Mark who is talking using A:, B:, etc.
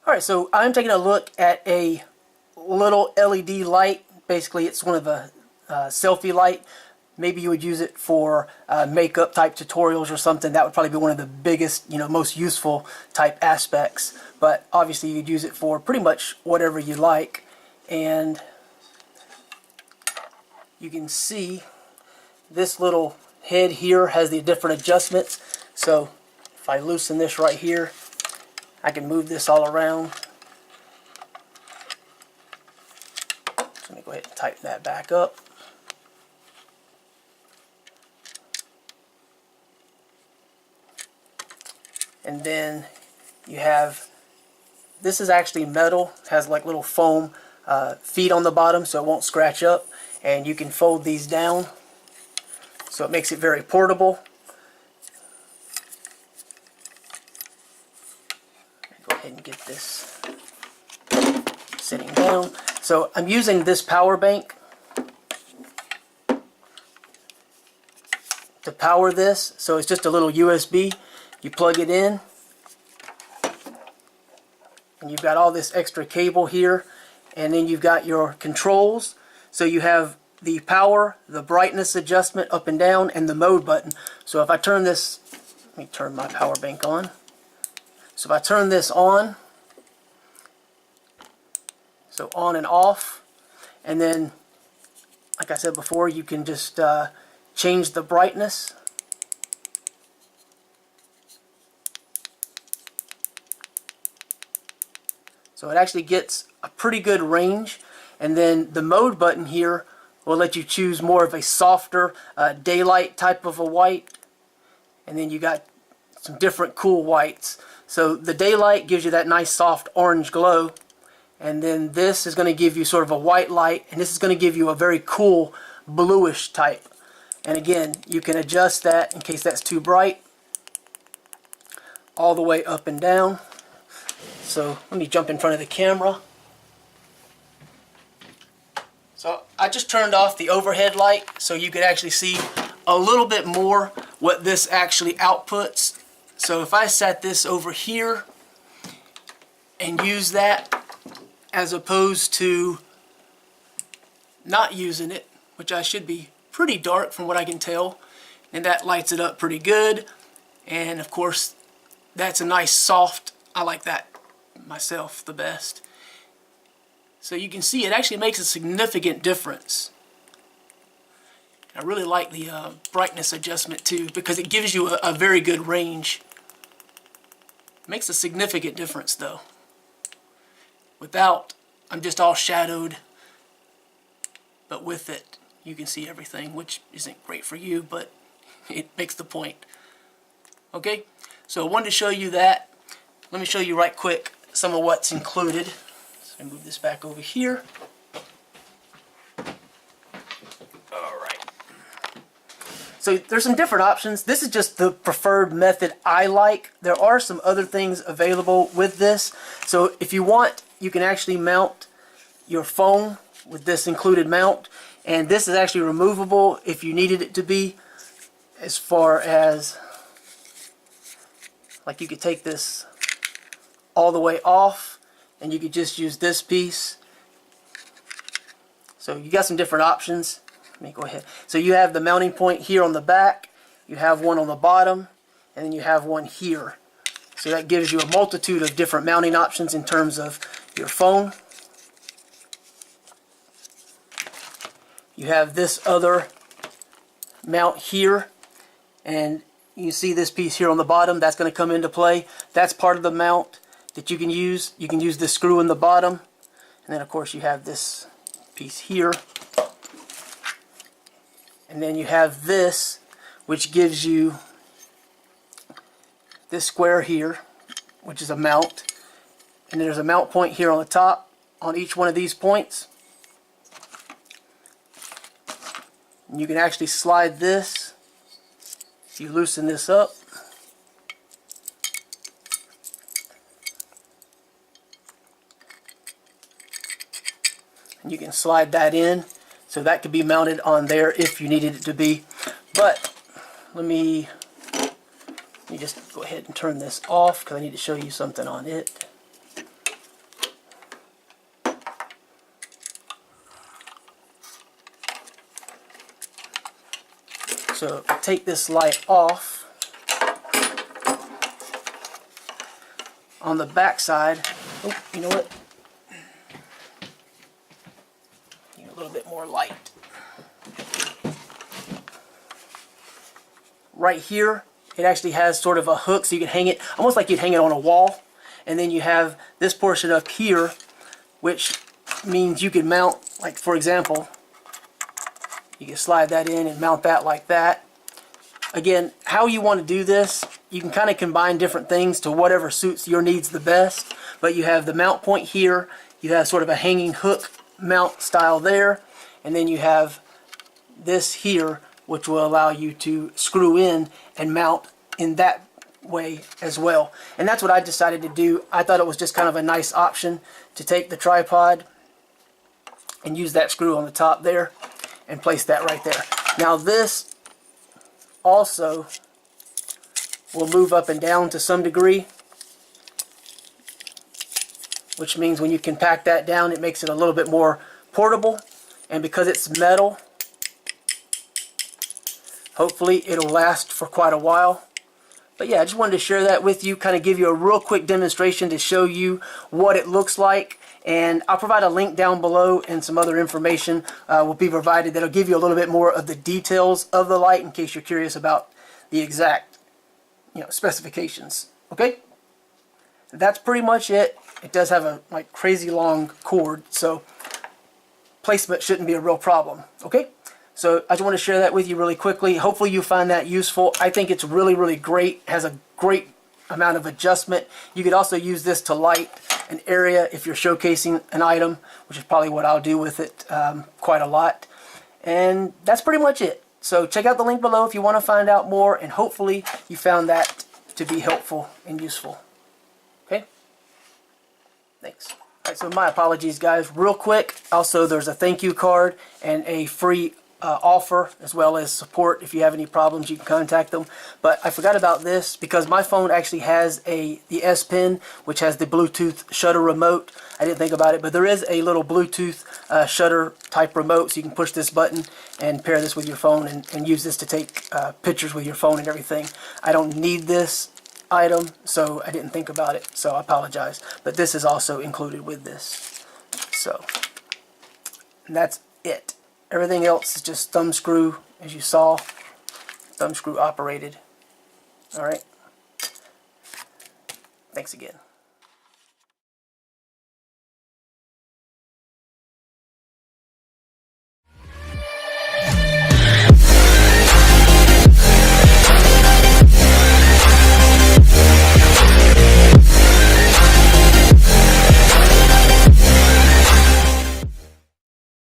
A: Alright, so I'm taking a look at a little LED light. Basically, it's one of a selfie light. Maybe you would use it for makeup type tutorials or something. That would probably be one of the biggest, most useful type aspects. But obviously you'd use it for pretty much whatever you like. And you can see this little head here has the different adjustments. So if I loosen this right here, I can move this all around. So let me go ahead and tighten that back up. And then you have, this is actually metal, it has like little foam feet on the bottom so it won't scratch up. And you can fold these down so it makes it very portable. Go ahead and get this sitting down. So I'm using this power bank to power this. So it's just a little USB. You plug it in and you've got all this extra cable here, and then you've got your controls. So you have the power, the brightness adjustment up and down, and the mode button. So if I turn this, let me turn my power bank on. So if I turn this on, so on and off, and then like I said before, you can just change the brightness. So it actually gets a pretty good range. And then the mode button here will let you choose more of a softer daylight type of a white. And then you got some different cool whites. So the daylight gives you that nice soft orange glow. And then this is going to give you sort of a white light. And this is going to give you a very cool bluish type. And again, you can adjust that in case that's too bright, all the way up and down. So let me jump in front of the camera. So I just turned off the overhead light so you could actually see a little bit more what this actually outputs. So if I set this over here and use that as opposed to not using it, which I should be pretty dark from what I can tell, and that lights it up pretty good. And of course that's a nice soft, I like that myself the best. So you can see it actually makes a significant difference. I really like the brightness adjustment too, because it gives you a very good range. Makes a significant difference though. Without, I'm just all shadowed, but with it you can see everything, which isn't great for you, but it makes the point. Okay, so I wanted to show you that. Let me show you right quick some of what's included. So I move this back over here. Alright. So there's some different options. This is just the preferred method I like. There are some other things available with this. So if you want, you can actually mount your phone with this included mount. And this is actually removable if you needed it to be. As far as, like, you could take this all the way off and you could just use this piece. So you got some different options. Let me go ahead. So you have the mounting point here on the back, you have one on the bottom, and then you have one here. So that gives you a multitude of different mounting options in terms of your phone. You have this other mount here, and you see this piece here on the bottom. That's going to come into play. That's part of the mount that you can use. You can use this screw in the bottom, and then of course you have this piece here, and then you have this, which gives you this square here, which is a mount, and there's a mount point here on the top on each one of these points. And you can actually slide this. You loosen this up, and you can slide that in, so that could be mounted on there if you needed it to be. But let me just go ahead and turn this off because I need to show you something on it. So take this light off. On the back side, oh, you know what? Need a little bit more light. Right here, it actually has sort of a hook so you can hang it, almost like you'd hang it on a wall. And then you have this portion up here, which means you can mount, like for example, you can slide that in and mount that like that. Again, how you want to do this, you can kind of combine different things to whatever suits your needs the best. But you have the mount point here, you have sort of a hanging hook mount style there, and then you have this here, which will allow you to screw in and mount in that way as well. And that's what I decided to do. I thought it was just kind of a nice option to take the tripod and use that screw on the top there and place that right there. Now this also will move up and down to some degree, which means when you compact that down, it makes it a little bit more portable. And because it's metal, hopefully it'll last for quite a while. But yeah, I just wanted to share that with you, kind of give you a real quick demonstration to show you what it looks like. And I'll provide a link down below, and some other information will be provided that'll give you a little bit more of the details of the light in case you're curious about the exact specifications. Okay? That's pretty much it. It does have a crazy long cord, so placement shouldn't be a real problem. Okay? So I just want to share that with you really quickly. Hopefully you find that useful. I think it's really, really great. It has a great amount of adjustment. You could also use this to light an area if you're showcasing an item, which is probably what I'll do with it quite a lot. And that's pretty much it. So check out the link below if you want to find out more, and hopefully you found that to be helpful and useful. Okay? Thanks. Alright, so my apologies guys. Real quick, also there's a thank you card and a free offer, as well as support. If you have any problems, you can contact them. But I forgot about this because my phone actually has the S Pen, which has the Bluetooth shutter remote. I didn't think about it, but there is a little Bluetooth shutter type remote, so you can push this button and pair this with your phone and use this to take pictures with your phone and everything. I don't need this item, so I didn't think about it, so I apologize. But this is also included with this. So, and that's it. Everything else is just thumb screw, as you saw, thumb screw operated. Alright. Thanks again.